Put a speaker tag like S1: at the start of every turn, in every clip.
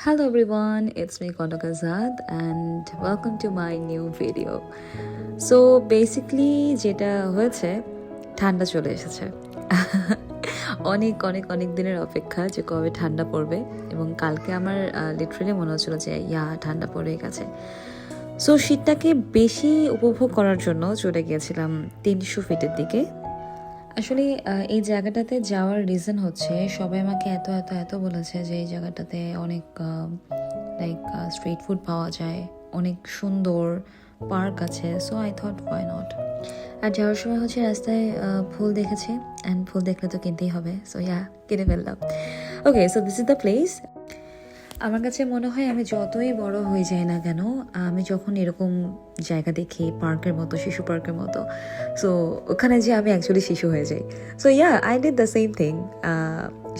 S1: Hello everyone, it's me Konak Azad and welcome to my new video. So basically যেটা হয়েছে ঠান্ডা চলে এসেছে। অনেক অনেক অনেক দিনের অপেক্ষা যে কবে ঠান্ডা পড়বে এবং কালকে আমার লিটারালি মনে হচ্ছিল যে ঠান্ডা পড়ে গেছে। সো শীতটাকে বেশি উপভোগ করার জন্য চলে গিয়েছিলাম 300 ফিটের দিকে। আসলে এই জায়গাটাতে যাওয়ার রিজন হচ্ছে সবাই আমাকে এত এত এত বলেছে যে এই জায়গাটাতে অনেক লাইক স্ট্রিট ফুড পাওয়া যায়, অনেক সুন্দর পার্ক আছে। So I thought why not. আর যাওয়ার সময় হচ্ছে রাস্তায় ফুল দেখেছি অ্যান্ড ফুল দেখলে তো কিনতেই হবে। সো কিনে ফেললাম। Okay, so this is the place. আমার কাছে মনে হয় আমি যতই বড় হয়ে যাই না কেন, আমি যখন এরকম জায়গা দেখি পার্কের মতো, শিশু পার্কের মতো, সো ওখানে যে আমি অ্যাকচুয়ালি শিশু হয়ে যাই। So I did the same thing.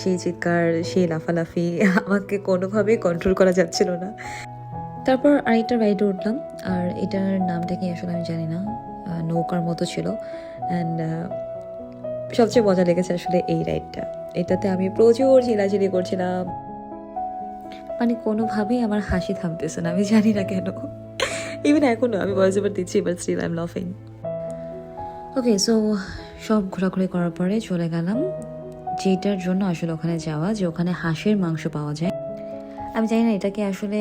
S1: সেই চিৎকার, সেই লাফালাফি আমাকে কোনোভাবেই কন্ট্রোল করা যাচ্ছিল না। তারপর আরেকটা রাইডে উঠলাম, আর এটার নামটা কি আসলে আমি জানি না, নৌকার মতো ছিল। অ্যান্ড সবচেয়ে মজা লেগেছে আসলে এই রাইডটা। এটাতে আমি প্রচুর চিলাচিলি করছিলাম, মানে কোনোভাবেই আমার হাসি থামতেছে না, আমি জানি না কেন। ইভেন এখনো আমি ভয়েস ওভার দিচ্ছি, বাট স্টিল আই এম লাফিং। ওকে, সো সব ঘোরাঘুরি করার পরে চলে গেলাম যেটার জন্য আসলে ওখানে যাওয়া, যে ওখানে হাঁসের মাংস পাওয়া যায়। আমি জানি না এটাকে আসলে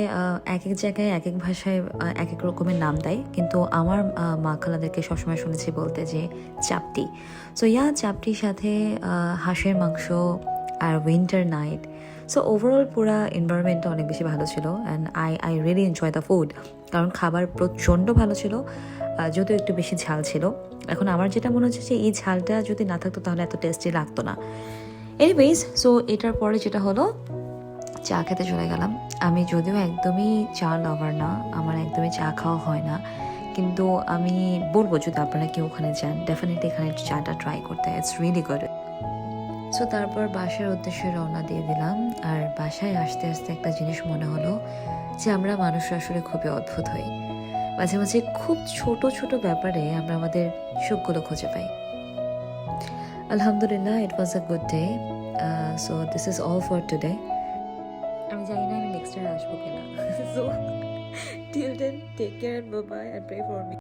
S1: এক এক জায়গায় এক এক ভাষায় এক এক রকমের নাম দেয়, কিন্তু আমার মা খালাদেরকে সবসময় শুনেছি বলতে যে চাপটি। সো চাপটির সাথে হাঁসের মাংস আর উইন্টার নাইট। সো ওভারঅল পুরা এনভায়রনমেন্টটা অনেক বেশি ভালো ছিল and I really enjoy the food. কারণ খাবার প্রচণ্ড ভালো ছিল, যদিও একটু বেশি ঝাল ছিল। এখন আমার যেটা মনে হচ্ছে যে এই ঝালটা যদি না থাকতো তাহলে এত টেস্টি লাগতো না। এনিওয়েজ, সো এটার পরে যেটা হলো, চা খেতে চলে গেলাম। আমি যদিও একদমই চা লাভার না, আমার একদমই চা খাওয়া হয় না, কিন্তু আমি বলবো যদি আপনারা কেউ ওখানে যান, ডেফিনেটলি এখানে চাটা ট্রাই করতে, ইটস রিয়েলি গুড। সো তারপর বাসার উদ্দেশ্যে রওনা দিয়ে দিলাম। আর বাসায় আসতে আসতে একটা জিনিস মনে হলো যে আমরা মানুষরা আসলে খুবই অদ্ভুত হই। মাঝে মাঝে খুব ছোট ছোট ব্যাপারে আমরা আমাদের সুখগুলো খুঁজে পাই। আলহামদুলিল্লাহ, it was a good day. So this is all for today. আমি জানি না আমি নেক্সট টাইম আসবো কিনা। So till then, take care, bye bye, and pray for me.